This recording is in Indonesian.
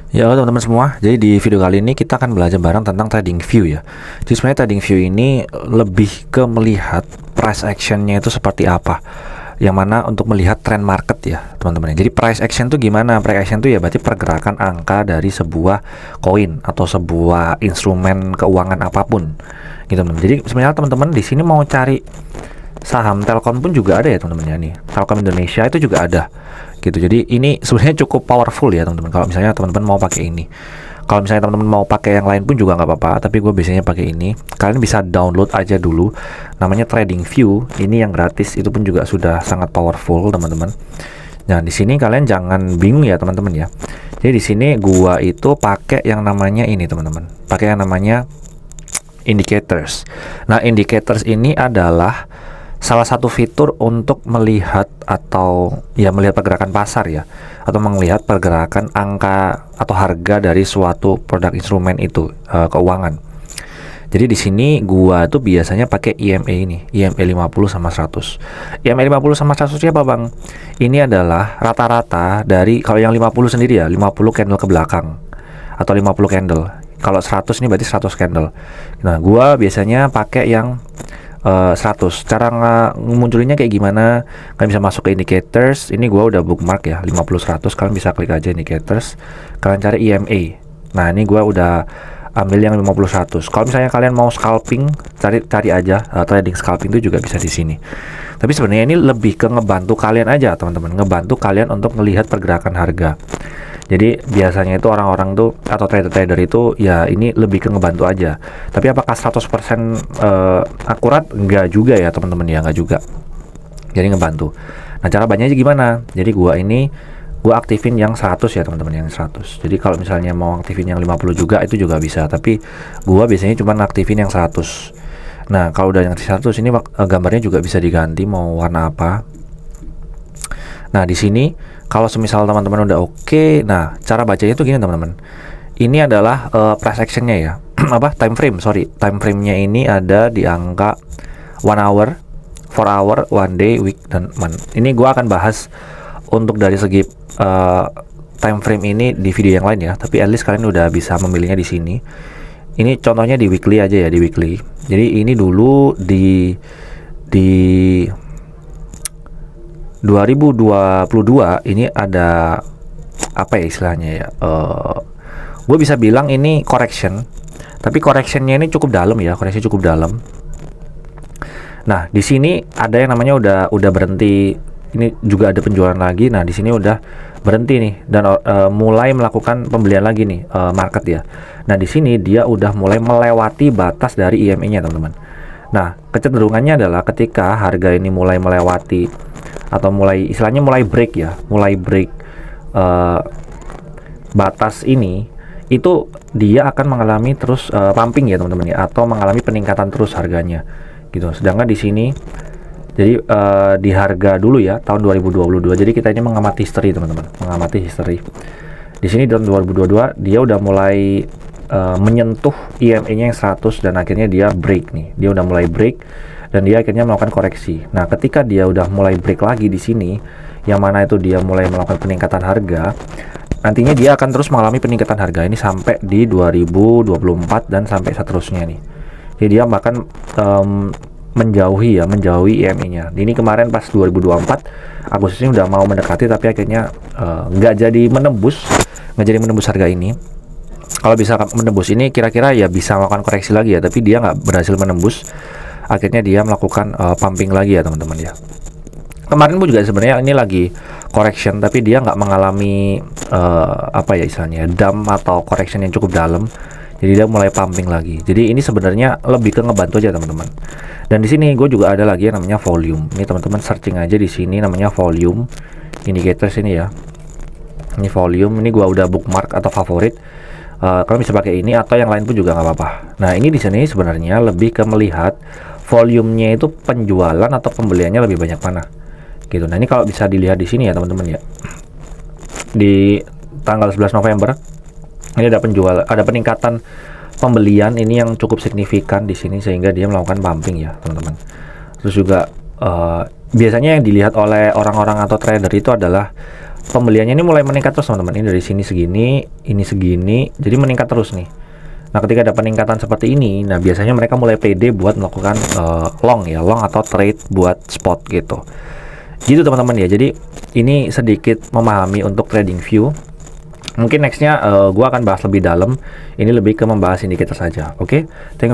Ya halo teman-teman semua, jadi di video kali ini kita akan belajar bareng tentang trading view ya. Jadi sebenarnya trading view ini lebih ke melihat price actionnya itu seperti apa, yang mana untuk melihat trend market ya teman-teman. Jadi price action itu gimana? Price action itu ya berarti pergerakan angka dari sebuah koin atau sebuah instrumen keuangan apapun gitu teman-teman. Jadi sebenarnya teman-teman di sini mau cari saham Telkom pun juga ada ya teman-teman ya, nih Telkom Indonesia itu juga ada gitu. Jadi ini sebenarnya cukup powerful ya teman-teman. Kalau misalnya teman-teman mau pakai ini, kalau misalnya teman-teman mau pakai yang lain pun juga nggak apa-apa, tapi gue biasanya pakai ini. Kalian bisa download aja dulu, namanya Trading View. Ini yang gratis, itu pun juga sudah sangat powerful teman-teman. Nah di sini kalian jangan bingung ya teman-teman ya. Jadi di sini gua itu pakai yang namanya ini teman-teman, pakai yang namanya indicators. Nah indicators ini adalah salah satu fitur untuk melihat atau ya melihat pergerakan pasar ya, atau melihat pergerakan angka atau harga dari suatu produk instrumen itu keuangan. Jadi di sini gua tuh biasanya pakai EMA ini, EMA 50 sama 100. EMA 50 sama 100 apa, Bang? Ini adalah rata-rata dari, kalau yang 50 sendiri ya, 50 candle ke belakang atau 50 candle. Kalau 100 ini berarti 100 candle. Nah, gua biasanya pakai yang 100. Cara munculinnya kayak gimana? Kalian bisa masuk ke indicators. Ini gua udah bookmark ya, 50 100. Kalian bisa klik aja indicators. Kalian cari EMA. Nah, ini gua udah ambil yang 50 100. Kalau misalnya kalian mau scalping, cari aja trading scalping itu juga bisa di sini. Tapi sebenarnya ini lebih ke ngebantu kalian aja, teman-teman. Ngebantu kalian untuk melihat pergerakan harga. Jadi biasanya itu orang-orang tuh atau trader-trader itu ya ini lebih ke ngebantu aja. Tapi apakah 100% akurat? Enggak juga ya teman-teman ya, enggak juga. Jadi ngebantu. Nah cara banyak aja gimana? Jadi gua aktifin yang 100 ya teman-teman, yang 100. Jadi kalau misalnya mau aktifin yang 50 juga itu juga bisa. Tapi gua biasanya cuma aktifin yang 100. Nah kalau udah yang 100 ini gambarnya juga bisa diganti mau warna apa. Nah di sini kalau semisal teman-teman udah oke, nah cara bacanya tuh gini teman-teman. Ini adalah price actionnya ya, apa time frame-nya ini ada di angka 1 hour, 4 hour, 1 day, week dan month. Ini gua akan bahas untuk dari segi time frame ini di video yang lain ya. Tapi at least kalian udah bisa memilihnya di sini. Ini contohnya di weekly aja ya, di weekly. Jadi ini dulu di 2022 ini ada apa ya istilahnya ya, gue bisa bilang ini correction, tapi correctionnya ini cukup dalam ya, koreksi cukup dalam. Nah di sini ada yang namanya udah berhenti, ini juga ada penjualan lagi. Nah di sini udah berhenti nih dan mulai melakukan pembelian lagi nih market ya. Nah di sini dia udah mulai melewati batas dari EMA-nya teman-teman. Nah kecenderungannya adalah ketika harga ini mulai melewati atau mulai istilahnya mulai break ya, batas ini, itu dia akan mengalami terus pumping ya teman-teman ya, atau mengalami peningkatan terus harganya gitu. Sedangkan di sini jadi di harga dulu ya tahun 2022. Jadi kita ini mengamati history teman-teman, mengamati history. Di sini tahun 2022 dia udah mulai menyentuh EMA-nya yang 100 dan akhirnya dia break nih. Dia udah mulai break dan dia akhirnya melakukan koreksi. Nah, ketika dia udah mulai break lagi di sini, yang mana itu dia mulai melakukan peningkatan harga, nantinya dia akan terus mengalami peningkatan harga ini sampai di 2024 dan sampai seterusnya nih. Jadi dia bahkan menjauhi EMA-nya. Ini kemarin pas 2024 Agustus ini udah mau mendekati, tapi akhirnya nggak jadi menembus harga ini. Kalau bisa menembus ini kira-kira ya bisa melakukan koreksi lagi ya, tapi dia nggak berhasil menembus. Akhirnya dia melakukan pumping lagi ya teman-teman ya. Kemarin pun juga sebenarnya ini lagi correction, tapi dia nggak mengalami apa ya istilahnya dump atau correction yang cukup dalam. Jadi dia mulai pumping lagi. Jadi ini sebenarnya lebih ke ngebantu aja teman-teman. Dan di sini gue juga ada lagi yang namanya volume. Ini teman-teman searching aja di sini namanya volume indicators ini ya. Ini volume, ini gue udah bookmark atau favorit. Kalian bisa pakai ini atau yang lain pun juga nggak apa-apa. Nah ini di sini sebenarnya lebih ke melihat volumenya itu penjualan atau pembeliannya lebih banyak mana gitu. Nah ini kalau bisa dilihat di sini ya teman-teman ya, di tanggal 11 November ini ada peningkatan pembelian ini yang cukup signifikan di sini sehingga dia melakukan pumping ya teman-teman. Terus juga biasanya yang dilihat oleh orang-orang atau trader itu adalah pembeliannya ini mulai meningkat terus teman-teman. Ini dari sini segini, ini segini, jadi meningkat terus nih. Nah, ketika ada peningkatan seperti ini, nah biasanya mereka mulai pede buat melakukan long ya, long atau trade buat spot gitu. Gitu teman-teman ya. Jadi ini sedikit memahami untuk trading view. Mungkin nextnya gue akan bahas lebih dalam. Ini lebih ke membahas indikator saja. Oke, thank you.